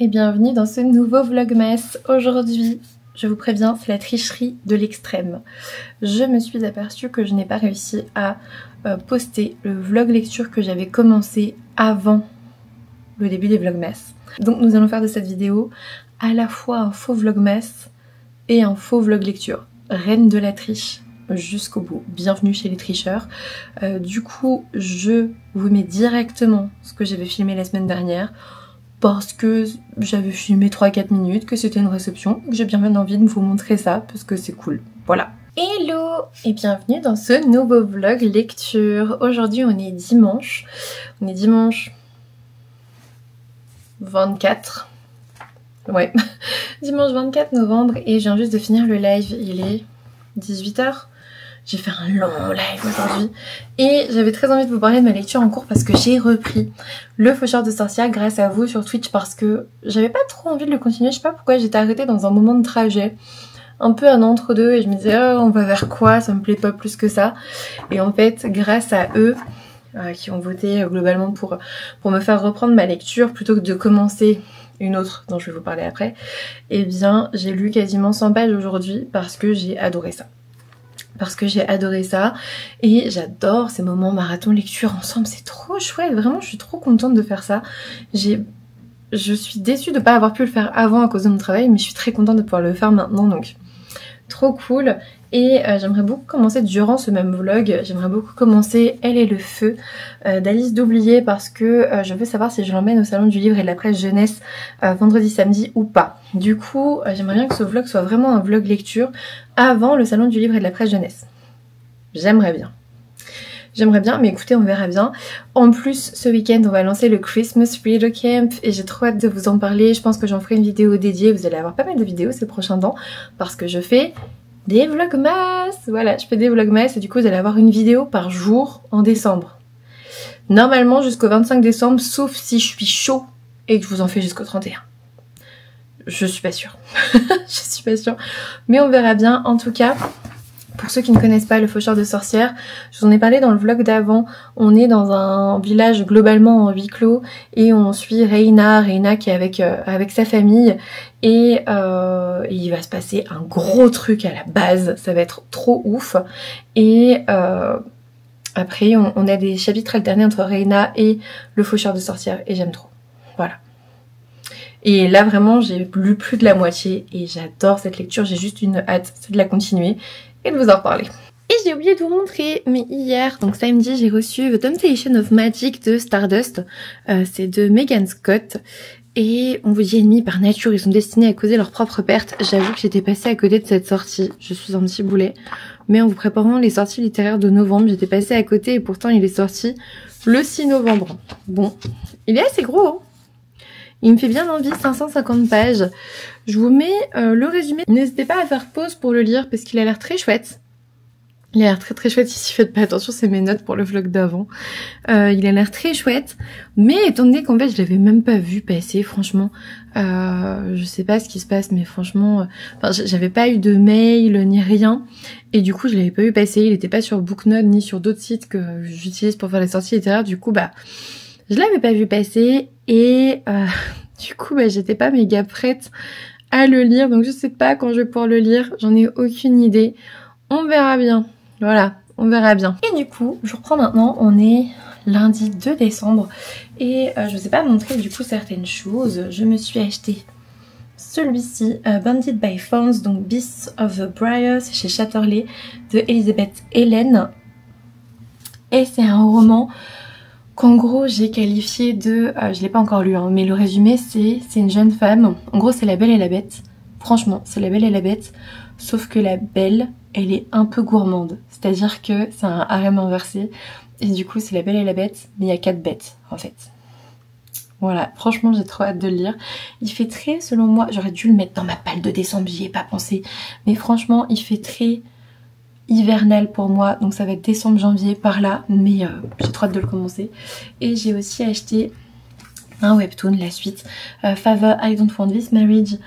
et bienvenue dans ce nouveau vlogmas. Aujourd'hui, je vous préviens, c'est la tricherie de l'extrême. Je me suis aperçue que je n'ai pas réussi à poster le vlog lecture que j'avais commencé avant le début des vlogmas. Donc nous allons faire de cette vidéo à la fois un faux vlogmas et un faux vlog lecture. Reine de la triche jusqu'au bout. Bienvenue chez les tricheurs. Du coup, je vous mets directement ce que j'avais filmé la semaine dernière parce que j'avais filmé 3-4 minutes, que c'était une réception, que j'ai bien envie de vous montrer ça parce que c'est cool. Voilà. Hello et bienvenue dans ce nouveau vlog lecture. Aujourd'hui on est dimanche. On est dimanche 24. Ouais, dimanche 24 novembre et je viens juste de finir le live. Il est 18 h. J'ai fait un long live aujourd'hui et j'avais très envie de vous parler de ma lecture en cours parce que j'ai repris Le Faucheur de Sorcières grâce à vous sur Twitch parce que j'avais pas trop envie de le continuer. Je sais pas pourquoi, j'étais arrêtée dans un moment de trajet, un peu un entre-deux et je me disais oh, on va vers quoi, ça me plaît pas plus que ça. Et en fait grâce à eux qui ont voté globalement pour me faire reprendre ma lecture plutôt que de commencer une autre dont je vais vous parler après, eh bien j'ai lu quasiment 100 pages aujourd'hui parce que j'ai adoré ça. Et j'adore ces moments marathon lecture ensemble, c'est trop chouette, vraiment je suis trop contente de faire ça. Je suis déçue de ne pas avoir pu le faire avant à cause de mon travail, mais je suis très contente de pouvoir le faire maintenant, donc trop cool. Et j'aimerais beaucoup commencer durant ce même vlog, j'aimerais beaucoup commencer Elle et le feu d'Alice Doublié parce que je veux savoir si je l'emmène au salon du livre et de la presse jeunesse vendredi samedi ou pas. Du coup j'aimerais bien que ce vlog soit vraiment un vlog lecture avant le salon du livre et de la presse jeunesse. J'aimerais bien, mais écoutez, on verra bien. En plus, ce week-end, on va lancer le Christmas Reader Camp et j'ai trop hâte de vous en parler. Je pense que j'en ferai une vidéo dédiée. Vous allez avoir pas mal de vidéos ces prochains temps parce que je fais des vlogmas. Voilà, je fais des vlogmas et du coup, vous allez avoir une vidéo par jour en décembre. Normalement, jusqu'au 25 décembre, sauf si je suis chaud et que je vous en fais jusqu'au 31. Je suis pas sûre. Je suis pas sûre. Mais on verra bien. En tout cas, pour ceux qui ne connaissent pas Le Faucheur de Sorcières, je vous en ai parlé dans le vlog d'avant. On est dans un village globalement en huis clos et on suit Reina qui est avec sa famille et il va se passer un gros truc à la base. Ça va être trop ouf. Et après on a des chapitres alternés entre Reina et Le Faucheur de Sorcières et j'aime trop. Voilà. Et là vraiment j'ai lu plus de la moitié et j'adore cette lecture, j'ai juste une hâte, c'est de la continuer et de vous en reparler. Et j'ai oublié de vous montrer, mais hier, donc samedi, j'ai reçu The Temptation of Magic de Stardust, c'est de Megan Scott. Et on vous dit ennemis par nature, ils sont destinés à causer leur propre perte. J'avoue que j'étais passée à côté de cette sortie, je suis un petit boulet. Mais en vous préparant les sorties littéraires de novembre, j'étais passée à côté et pourtant il est sorti le 6 novembre. Bon, il est assez gros hein. Il me fait bien envie, 550 pages. Je vous mets le résumé. N'hésitez pas à faire pause pour le lire parce qu'il a l'air très chouette. Il a l'air très chouette, si faites pas attention, c'est mes notes pour le vlog d'avant. Il a l'air très chouette, mais étant donné qu'en fait je l'avais même pas vu passer, franchement, je sais pas ce qui se passe, mais franchement, j'avais pas eu de mail ni rien, et du coup je l'avais pas vu passer, il était pas sur Booknote ni sur d'autres sites que j'utilise pour faire les sorties littéraires, du coup je l'avais pas vu passer, et du coup j'étais pas méga prête à le lire, donc je sais pas quand je vais pouvoir le lire, j'en ai aucune idée, on verra bien. Voilà, on verra bien. Et du coup, je reprends maintenant, on est lundi 2 décembre et je vous ai pas montré du coup certaines choses. Je me suis acheté celui-ci, Bandit by Thorns, donc Beasts of the Briar, c'est chez Chatterley, de Elizabeth Helen. Et c'est un roman qu'en gros j'ai qualifié de... je l'ai pas encore lu, hein, mais le résumé c'est une jeune femme. En gros c'est La Belle et la Bête. Franchement, c'est La Belle et la Bête, sauf que la Belle... elle est un peu gourmande, c'est-à-dire que c'est un harem inversé et du coup c'est La Belle et la Bête mais il y a 4 bêtes en fait. Voilà, franchement j'ai trop hâte de le lire. Il fait très, selon moi, j'aurais dû le mettre dans ma palle de décembre, j'y ai pas pensé, mais franchement il fait très hivernal pour moi, donc ça va être décembre-janvier par là, mais j'ai trop hâte de le commencer. Et j'ai aussi acheté un webtoon, la suite, Favor I Don't Want This Marriage,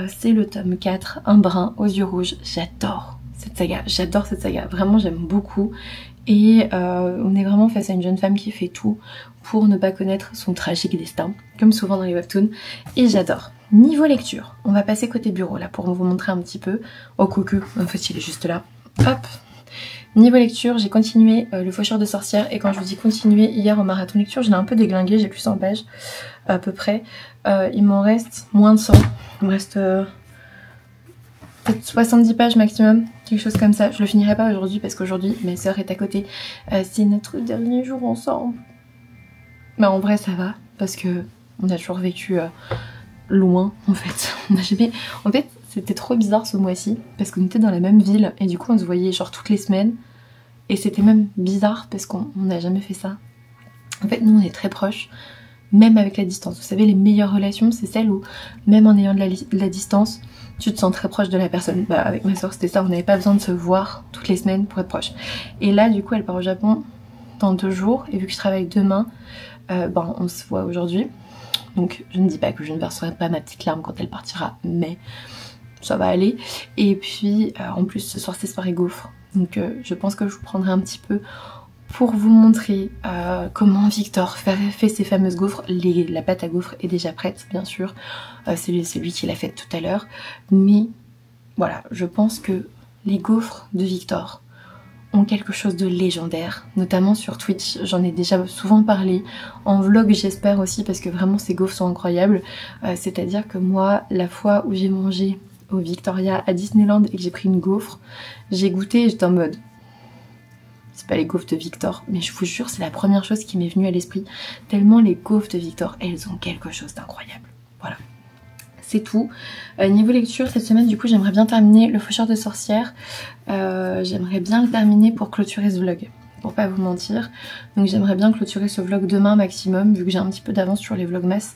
c'est le tome 4, un brun aux yeux rouges, j'adore cette saga. J'adore cette saga, vraiment j'aime beaucoup. Et on est vraiment face à une jeune femme qui fait tout pour ne pas connaître son tragique destin, comme souvent dans les webtoons. Et j'adore. Niveau lecture, on va passer côté bureau là pour vous montrer un petit peu. Oh coucou, en fait il est juste là. Hop. Niveau lecture, j'ai continué Le Faucheur de sorcières. Et quand je vous dis continuer, hier au marathon lecture, je l'ai un peu déglingué, j'ai plus 100 pages à peu près. Il m'en reste moins de 100. Il me reste peut-être 70 pages maximum, quelque chose comme ça. Je le finirai pas aujourd'hui parce qu'aujourd'hui ma soeur est à côté. C'est notre dernier jour ensemble. Mais en vrai ça va parce que on a toujours vécu loin en fait. On n'a jamais... En fait c'était trop bizarre ce mois-ci parce qu'on était dans la même ville et du coup on se voyait genre toutes les semaines. Et c'était même bizarre parce qu'on n'a jamais fait ça. En fait nous on est très proches. Même avec la distance. Vous savez, les meilleures relations, c'est celles où, même en ayant de la distance, tu te sens très proche de la personne. Bah, avec ma soeur, c'était ça. On n'avait pas besoin de se voir toutes les semaines pour être proche. Et là, du coup, elle part au Japon dans 2 jours. Et vu que je travaille demain, on se voit aujourd'hui. Donc, je ne dis pas que je ne verserai pas ma petite larme quand elle partira, mais ça va aller. Et puis, en plus, ce soir, c'est soirée gaufre. Donc, je pense que je vous prendrai un petit peu pour vous montrer comment Victor fait ses fameuses gaufres. La pâte à gaufres est déjà prête, bien sûr. C'est lui qui l'a faite tout à l'heure. Mais voilà, je pense que les gaufres de Victor ont quelque chose de légendaire, notamment sur Twitch. J'en ai déjà souvent parlé, en vlog j'espère aussi, parce que vraiment ces gaufres sont incroyables. C'est-à-dire que moi, la fois où j'ai mangé au Victoria à Disneyland et que j'ai pris une gaufre, j'ai goûté et j'étais en mode... C'est pas les gaufres de Victor, mais je vous jure, c'est la première chose qui m'est venue à l'esprit. Tellement les gaufres de Victor, elles ont quelque chose d'incroyable. Voilà. C'est tout. Niveau lecture, cette semaine, du coup, j'aimerais bien terminer Le Faucheur de sorcières. J'aimerais bien le terminer pour clôturer ce vlog, pour pas vous mentir. Donc j'aimerais bien clôturer ce vlog demain maximum, vu que j'ai un petit peu d'avance sur les vlogmas.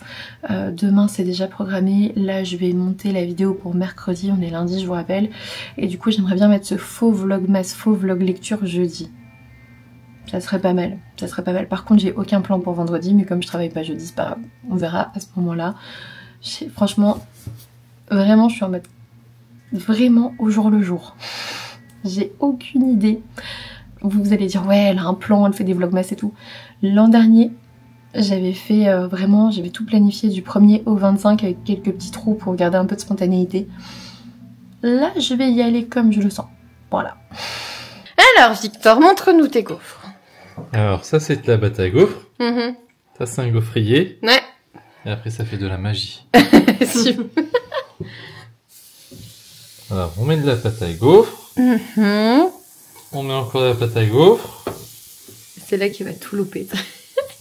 Demain, c'est déjà programmé. Là, je vais monter la vidéo pour mercredi. On est lundi, je vous rappelle. Et du coup, j'aimerais bien mettre ce faux vlogmas, faux vlog lecture jeudi. Ça serait pas mal, ça serait pas mal. Par contre, j'ai aucun plan pour vendredi, mais comme je travaille pas jeudi, c'est pas grave. On verra à ce moment-là. Franchement, vraiment, je suis en mode vraiment au jour le jour. J'ai aucune idée. Vous allez dire, ouais, elle a un plan, elle fait des vlogmas et tout. L'an dernier, j'avais fait vraiment, j'avais tout planifié du 1er au 25 avec quelques petits trous pour garder un peu de spontanéité. Là, je vais y aller comme je le sens. Voilà. Alors, Victor, montre-nous tes gaufres. Alors ça c'est de la pâte à gaufres, ça c'est un gaufrier, ouais. Et après ça fait de la magie. Alors on met de la pâte à gaufres, on met encore de la pâte à gaufres, c'est là qu'il va tout louper.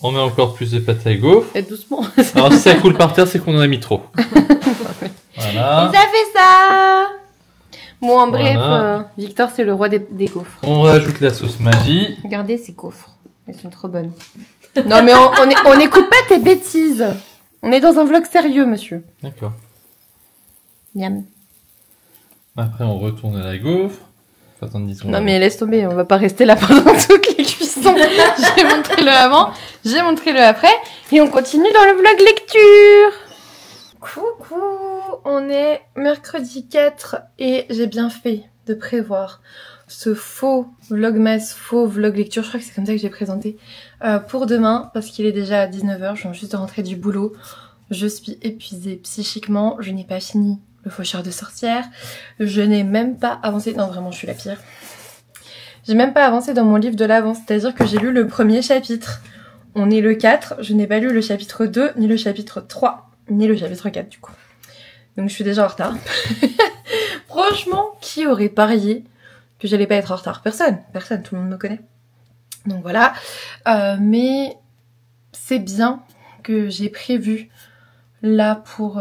On met encore plus de pâte à gaufres. Et doucement. Alors si ça coule par terre c'est qu'on en a mis trop. Voilà. Et ça fait ça. Bon, en bref, Voilà. Victor, c'est le roi des gaufres. On rajoute la sauce magie. Regardez ces gaufres. Elles sont trop bonnes. Non, mais on n'écoute pas tes bêtises. On est dans un vlog sérieux, monsieur. D'accord. Miam. Après, on retourne à la gaufre. Faut attendre 10 secondes. Non, mais laisse tomber. On va pas rester là pendant toutes les cuissons. J'ai montré le avant, j'ai montré le après. Et on continue dans le vlog lecture. Coucou, on est mercredi 4 et j'ai bien fait de prévoir ce faux vlogmas, faux vlog lecture, je crois que c'est comme ça que j'ai présenté, pour demain, parce qu'il est déjà à 19h, je viens juste de rentrer du boulot, je suis épuisée psychiquement, je n'ai pas fini Le Faucheur de sorcières, je n'ai même pas avancé, non vraiment je suis la pire, j'ai même pas avancé dans mon livre de l'avant, c'est-à-dire que j'ai lu le premier chapitre, on est le 4, je n'ai pas lu le chapitre 2, ni le chapitre 3, ni le chapitre 4 du coup. Donc je suis déjà en retard. Franchement, qui aurait parié que j'allais pas être en retard? Personne, personne, tout le monde me connaît. Donc voilà, mais c'est bien que j'ai prévu là pour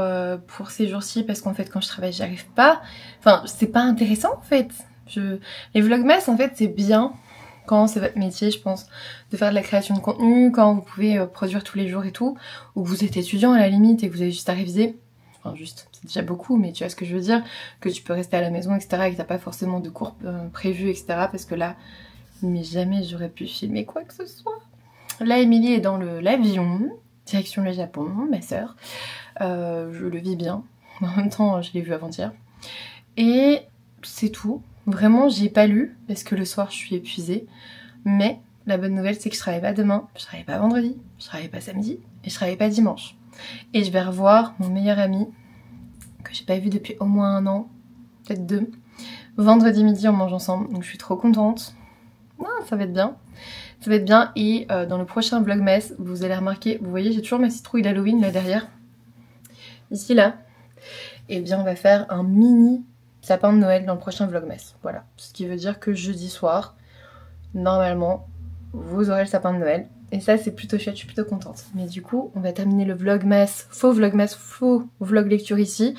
ces jours-ci parce qu'en fait quand je travaille j'y arrive pas. Enfin c'est pas intéressant en fait. Les vlogmas en fait c'est bien quand c'est votre métier je pense de faire de la création de contenu, quand vous pouvez produire tous les jours et tout, ou que vous êtes étudiant à la limite et que vous avez juste à réviser. Enfin juste, c'est déjà beaucoup, mais tu vois ce que je veux dire, que tu peux rester à la maison, etc. et que t'as pas forcément de cours prévus, etc. Parce que là, mais jamais j'aurais pu filmer quoi que ce soit. Là, Émilie est dans l'avion, direction le Japon, ma sœur. Je le vis bien. En même temps, je l'ai vu avant-hier. Et c'est tout. Vraiment, j'ai pas lu parce que le soir je suis épuisée. Mais la bonne nouvelle, c'est que je travaille pas demain, je travaille pas vendredi, je travaille pas samedi et je travaille pas dimanche. Et je vais revoir mon meilleur ami que j'ai pas vu depuis au moins 1 an, peut-être 2. Vendredi midi, on mange ensemble, donc je suis trop contente. Ah, ça va être bien. Ça va être bien. Et dans le prochain vlogmas, vous allez remarquer, vous voyez, j'ai toujours ma citrouille d'Halloween là derrière. Ici, là. Et bien, on va faire un mini sapin de Noël dans le prochain vlogmas. Voilà. Ce qui veut dire que jeudi soir, normalement, vous aurez le sapin de Noël. Et ça, c'est plutôt chouette, je suis plutôt contente. Mais du coup, on va terminer le vlogmas, faux vlog lecture ici.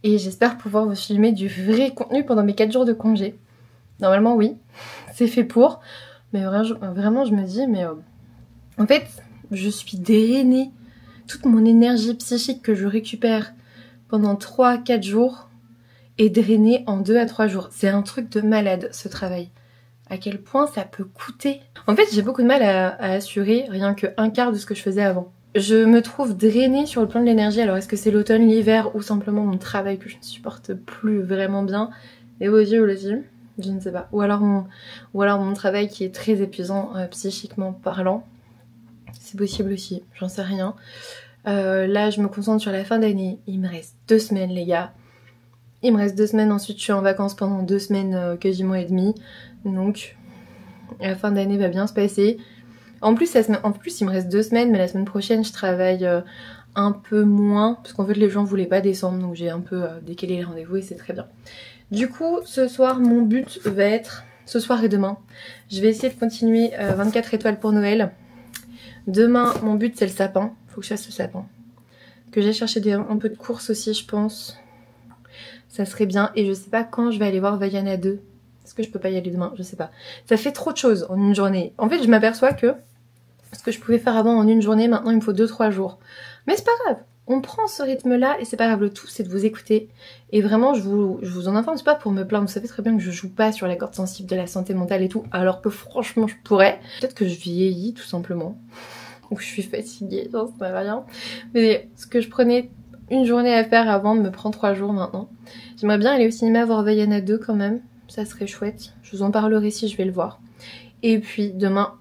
Et j'espère pouvoir vous filmer du vrai contenu pendant mes 4 jours de congé. Normalement, oui, c'est fait pour. Mais vraiment, je me dis, mais en fait, je suis drainée. Toute mon énergie psychique que je récupère pendant 3-4 jours est drainée en 2 à 3 jours. C'est un truc de malade, ce travail. À quel point ça peut coûter. En fait, j'ai beaucoup de mal à assurer rien que 1/4 de ce que je faisais avant. Je me trouve drainée sur le plan de l'énergie. Alors, est-ce que c'est l'automne, l'hiver ou simplement mon travail que je ne supporte plus vraiment bien? Et vos yeux aussi, je ne sais pas. Ou alors mon travail qui est très épuisant psychiquement parlant. C'est possible aussi, j'en sais rien. Là, je me concentre sur la fin d'année. Il me reste 2 semaines, les gars. Il me reste 2 semaines, ensuite je suis en vacances pendant 2 semaines, quasiment et demie. Donc, la fin d'année va bien se passer. En plus, il me reste 2 semaines, mais la semaine prochaine, je travaille un peu moins. Parce qu'en fait, les gens voulaient pas descendre, donc j'ai un peu décalé les rendez-vous et c'est très bien. Du coup, ce soir, mon but va être, ce soir et demain, je vais essayer de continuer 24 étoiles pour Noël. Demain, mon but, c'est le sapin. Faut que je fasse le sapin. Que j'aille chercher un peu de course aussi, je pense. Ça serait bien. Et je sais pas quand je vais aller voir Vaiana 2. Est-ce que je peux pas y aller demain? Je sais pas. Ça fait trop de choses en une journée. En fait, je m'aperçois que ce que je pouvais faire avant en une journée, maintenant, il me faut 2-3 jours. Mais c'est pas grave. On prend ce rythme-là et c'est pas grave. Le tout, c'est de vous écouter. Et vraiment, je vous en informe. C'est pas pour me plaindre. Vous savez très bien que je joue pas sur la corde sensible de la santé mentale et tout. Alors que franchement, je pourrais. Peut-être que je vieillis, tout simplement. Ou je suis fatiguée, j'en sais rien. Mais ce que je prenais une journée à faire avant me prend 3 jours maintenant. J'aimerais bien aller au cinéma voir Vaiana 2 quand même. Ça serait chouette. Je vous en parlerai si je vais le voir. Et puis demain,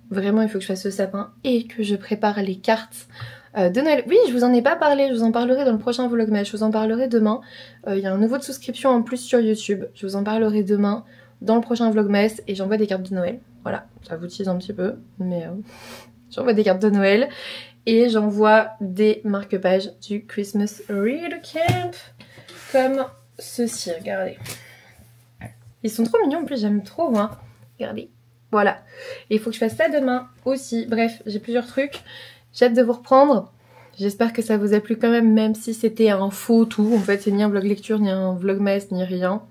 vraiment il faut que je fasse ce sapin et que je prépare les cartes de Noël. Oui, je vous en ai pas parlé, je vous en parlerai dans le prochain vlogmas. Je vous en parlerai demain. Il y a un nouveau de souscription en plus sur YouTube. Je vous en parlerai demain dans le prochain vlogmas et j'envoie des cartes de Noël. Voilà, ça vous tease un petit peu, mais j'envoie des cartes de Noël et j'envoie des marque-pages du Christmas Read Camp comme ceci, regardez. Ils sont trop mignons, en plus j'aime trop, hein. Regardez. Voilà. Et il faut que je fasse ça demain aussi. Bref, j'ai plusieurs trucs. J'ai hâte de vous reprendre. J'espère que ça vous a plu quand même si c'était un faux tout. En fait, c'est ni un vlog lecture, ni un vlogmas, ni rien.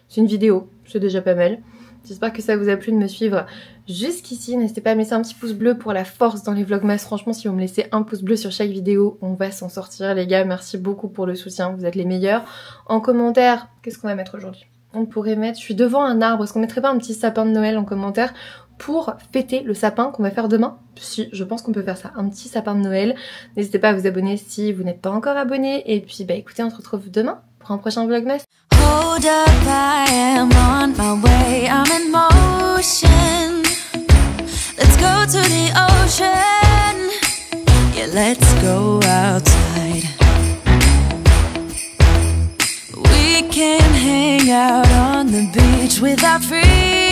C'est une vidéo. C'est déjà pas mal. J'espère que ça vous a plu de me suivre jusqu'ici. N'hésitez pas à me laisser un petit pouce bleu pour la force dans les vlogmas. Franchement, si vous me laissez un pouce bleu sur chaque vidéo, on va s'en sortir, les gars. Merci beaucoup pour le soutien. Vous êtes les meilleurs. En commentaire, qu'est-ce qu'on va mettre aujourd'hui? On pourrait mettre, je suis devant un arbre, est-ce qu'on mettrait pas un petit sapin de Noël en commentaire pour fêter le sapin qu'on va faire demain? Si, je pense qu'on peut faire ça, un petit sapin de Noël. N'hésitez pas à vous abonner si vous n'êtes pas encore abonné. Et puis bah écoutez, on se retrouve demain pour un prochain vlogmas. Hold up, I am on my way, I'm in motion. Let's go to the ocean. Yeah, let's go outside. We can hang out on the beach without freezing.